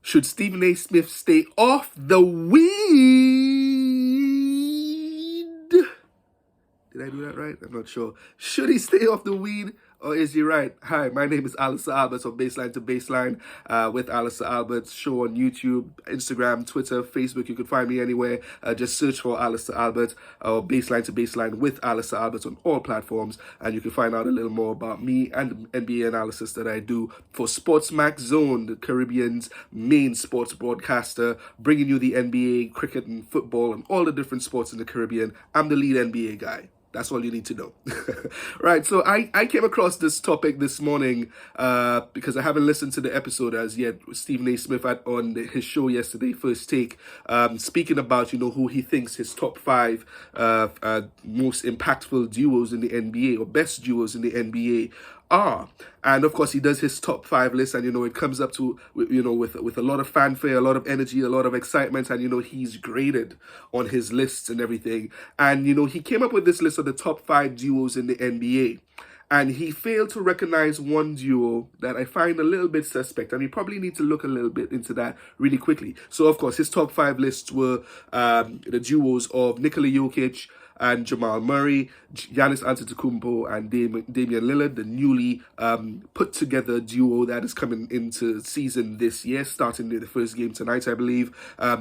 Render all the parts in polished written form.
Should Stephen A. Smith stay off the weed? Did I do that right? I'm not sure. Should he stay off the weed, or is he right? Hi, my name is Alister Alberts of Baseline to Baseline with Alister Alberts. Show on YouTube, Instagram, Twitter, Facebook. You can find me anywhere. Just search for Alister Alberts or Baseline to Baseline with Alister Alberts on all platforms, and you can find out a little more about me and the NBA analysis that I do for Sportsmax Zone, the Caribbean's main sports broadcaster, bringing you the NBA, cricket, and football, and all the different sports in the Caribbean. I'm the lead NBA guy. That's all you need to know. Right, so I came across this topic this morning because I haven't listened to the episode as yet. Stephen A. Smith had on his show yesterday, First Take, speaking about, who he thinks his top 5 most impactful duos in the NBA, or best duos in the NBA are. And of course he does his top 5 list, and it comes up to with a lot of fanfare, a lot of energy, a lot of excitement, and he's graded on his lists and everything. And he came up with this list of the top 5 duos in the NBA, and he failed to recognize one duo that I find a little bit suspect, and we probably need to look a little bit into that really quickly. So of course his top 5 lists were the duos of Nikola Jokic and Jamal Murray, Giannis Antetokounmpo and Damian Lillard, the newly put together duo that is coming into season this year, starting in the first game tonight, I believe.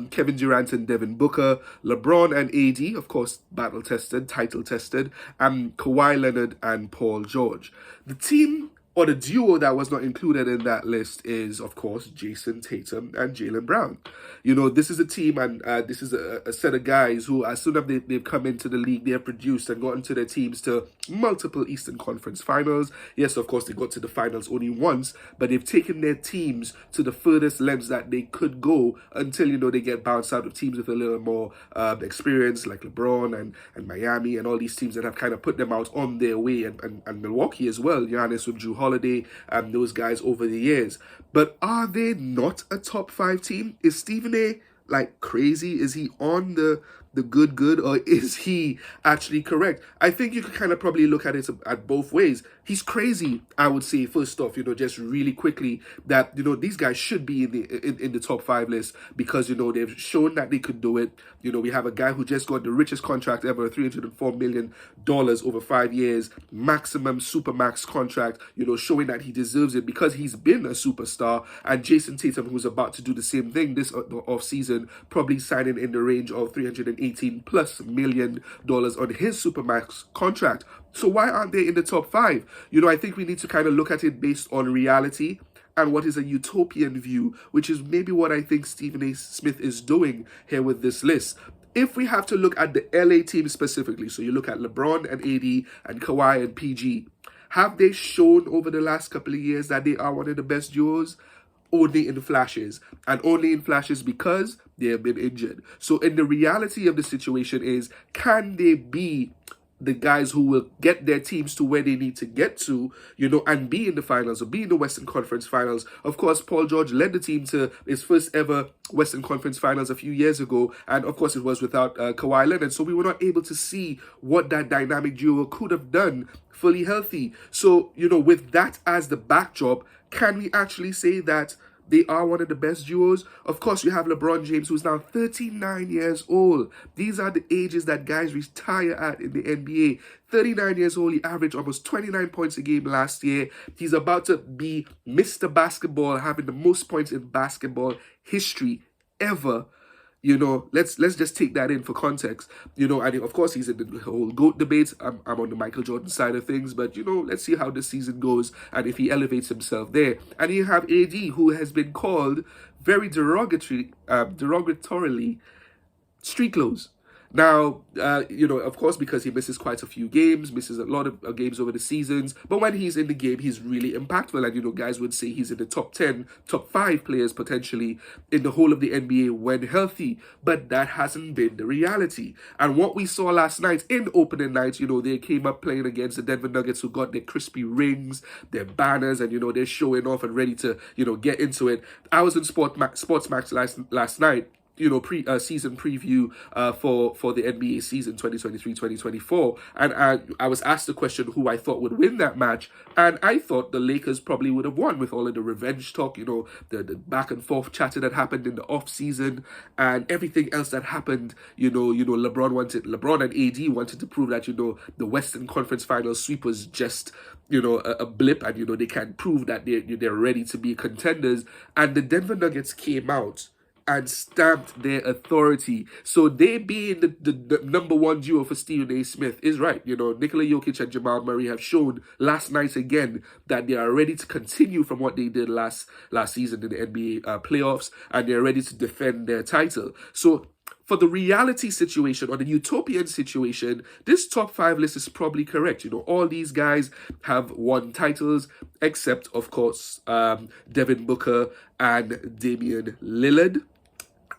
Kevin Durant and Devin Booker, LeBron and AD, of course, battle-tested, title-tested, and Kawhi Leonard and Paul George. The team, or the duo that was not included in that list, is, of course, Jason Tatum and Jaylen Brown. This is a team, and this is a set of guys who, as soon as they've come into the league, they have produced and gotten to their teams to multiple Eastern Conference finals. Yes, of course, they got to the finals only once, but they've taken their teams to the furthest lengths that they could go until, they get bounced out of teams with a little more experience, like LeBron and Miami and all these teams that have kind of put them out on their way, and Milwaukee as well, Giannis with Drew Holiday and those guys over the years. But are they not a top 5 team? Is Stephen A. crazy? Is he on the good, or is he actually correct? I think you could kind of probably look at it at both ways. He's crazy, I would say, first off, just really quickly, that these guys should be in the top 5 list, because they've shown that they could do it. We have a guy who just got the richest contract ever, $304 million over 5 years, maximum supermax contract, showing that he deserves it because he's been a superstar. And Jason Tatum, who's about to do the same thing this off season, probably signing in the range of $318+ million on his supermax contract. So why aren't they in the top 5? I think we need to kind of look at it based on reality and what is a utopian view, which is maybe what I think Stephen A. Smith is doing here with this list. If we have to look at the LA team specifically, so you look at LeBron and AD and Kawhi and PG, have they shown over the last couple of years that they are one of the best duos? Only in flashes, and only in flashes because they have been injured. So in the reality of the situation is, can they be the guys who will get their teams to where they need to get to, and be in the finals, or be in the Western Conference finals? Of course, Paul George led the team to his first ever Western Conference finals a few years ago, and of course it was without Kawhi Leonard, so we were not able to see what that dynamic duo could have done fully healthy. So, with that as the backdrop, can we actually say that they are one of the best duos? Of course, you have LeBron James, who's now 39 years old. These are the ages that guys retire at in the NBA. 39 years old, he averaged almost 29 points a game last year. He's about to be Mr. Basketball, having the most points in basketball history ever. Let's just take that in for context. And of course he's in the whole GOAT debate. I'm on the Michael Jordan side of things, but let's see how this season goes and if he elevates himself there. And you have AD, who has been called very derogatorily street clothes. Now, of course, because he misses quite a few games, misses a lot of games over the seasons, but when he's in the game, he's really impactful. And, guys would say he's in the top 10, top 5 players potentially in the whole of the NBA when healthy. But that hasn't been the reality. And what we saw last night in opening night, they came up playing against the Denver Nuggets, who got their crispy rings, their banners, and, they're showing off and ready to, get into it. I was in Sportsmax last night. season preview for the NBA season 2023-2024, and I was asked the question who I thought would win that match, and I thought the Lakers probably would have won with all of the revenge talk, the back and forth chatter that happened in the off season and everything else that happened. LeBron and AD wanted to prove that the Western Conference Finals sweep was just a blip, and they can prove that they're ready to be contenders, and the Denver Nuggets came out and stamped their authority. So they being the number one duo for Stephen A. Smith is right. Nikola Jokic and Jamal Murray have shown last night again that they are ready to continue from what they did last season in the NBA playoffs, and they're ready to defend their title. So for the reality situation or the utopian situation, this top 5 list is probably correct. All these guys have won titles, except, of course, Devin Booker and Damian Lillard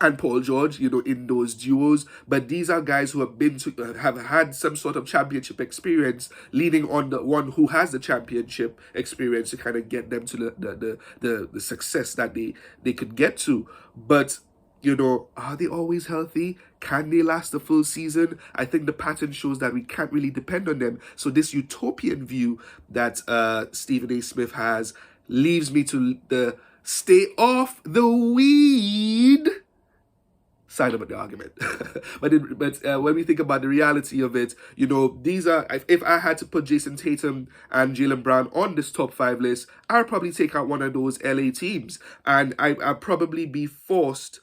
and Paul George, in those duos. But these are guys who have had some sort of championship experience, leaning on the one who has the championship experience to kind of get them to the success that they could get to. But are they always healthy? Can they last the full season? I think the pattern shows that we can't really depend on them. So this utopian view that Stephen A. Smith has leaves me to the stay off the weed side of the argument. but when we think about the reality of it, these are, if I had to put Jason Tatum and Jaylen Brown on this top 5 list, I'd probably take out one of those LA teams, and I'd probably be forced,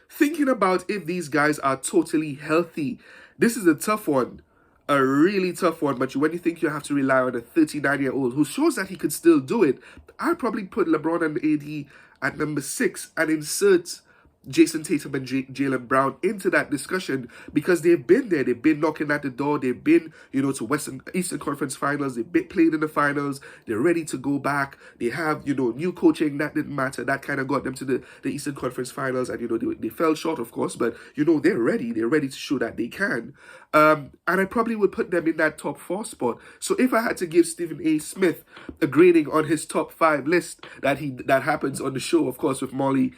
thinking about if these guys are totally healthy. This is a tough one, a really tough one. But when you think you have to rely on a 39-year-old who shows that he could still do it, I'd probably put LeBron and AD at number 6 and insert Jason Tatum and Jaylen Brown into that discussion, because they've been there. They've been knocking at the door. They've been, to Eastern Conference Finals. They've been played in the finals. They're ready to go back. They have, new coaching. That didn't matter. That kind of got them to the Eastern Conference Finals. And, they fell short, of course. But, they're ready. They're ready to show that they can. And I probably would put them in that top 4 spot. So if I had to give Stephen A. Smith a grading on his top 5 list that happens on the show, of course, with Molly,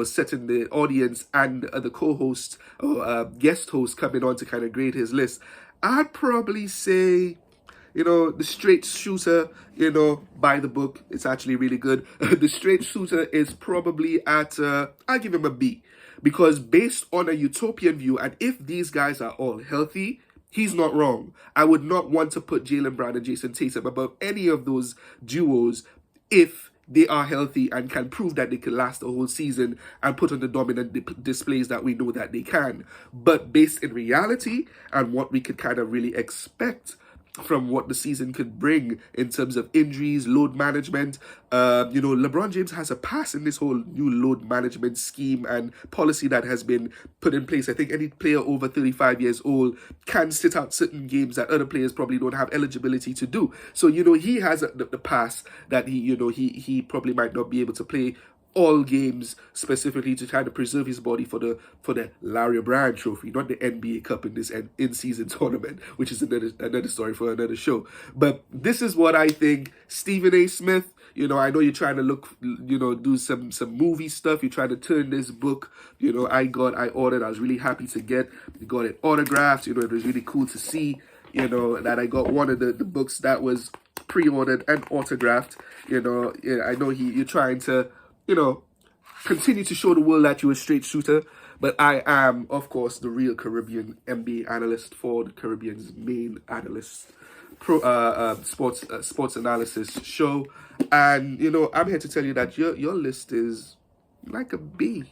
setting the audience and the co-host or guest host coming on to kind of grade his list, I'd probably say, the straight shooter, by the book, it's actually really good. The straight shooter is probably at, I'll give him a B. Because based on a utopian view, and if these guys are all healthy, he's not wrong. I would not want to put Jaylen Brown and Jason Tatum above any of those duos if they are healthy and can prove that they can last the whole season and put on the dominant displays that we know that they can. But based in reality and what we could kind of really expect from what the season could bring in terms of injuries, load management. LeBron James has a pass in this whole new load management scheme and policy that has been put in place. I think any player over 35 years old can sit out certain games that other players probably don't have eligibility to do. So, he has the pass that he probably might not be able to play all games, specifically to kind of preserve his body for the Larry O'Brien Trophy, not the NBA Cup in this in-season tournament, which is another story for another show. But this is what I think. Stephen A. Smith, I know you're trying to do some movie stuff. You're trying to turn this book, I ordered. I was really happy to got it autographed. It was really cool to see, that I got one of the books that was pre-ordered and autographed. I know you're trying to, continue to show the world that you're a straight shooter. But I am, of course, the real Caribbean NBA analyst for the Caribbean's main analyst sports analysis show. And, I'm here to tell you that your list is like a B.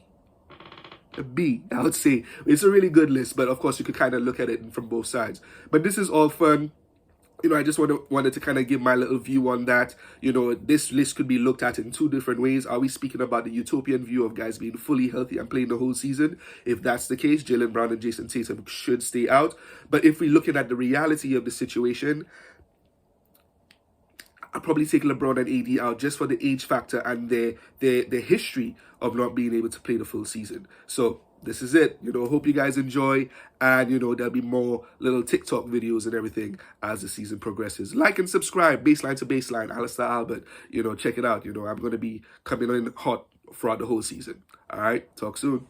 A B, I would say. It's a really good list, but of course you could kind of look at it from both sides. But this is all fun. I just wanted to kind of give my little view on that. This list could be looked at in 2 different ways. Are we speaking about the utopian view of guys being fully healthy and playing the whole season? If that's the case, Jaylen Brown and Jason Tatum should stay out. But if we're looking at the reality of the situation, I'll probably take LeBron and AD out just for the age factor and their history of not being able to play the full season. So this is it. Hope you guys enjoy, and there'll be more little TikTok videos and everything as the season progresses. Like and subscribe. Baseline to Baseline, Alister Albert. Check it out. I'm going to be coming in hot throughout the whole season. All right, talk soon.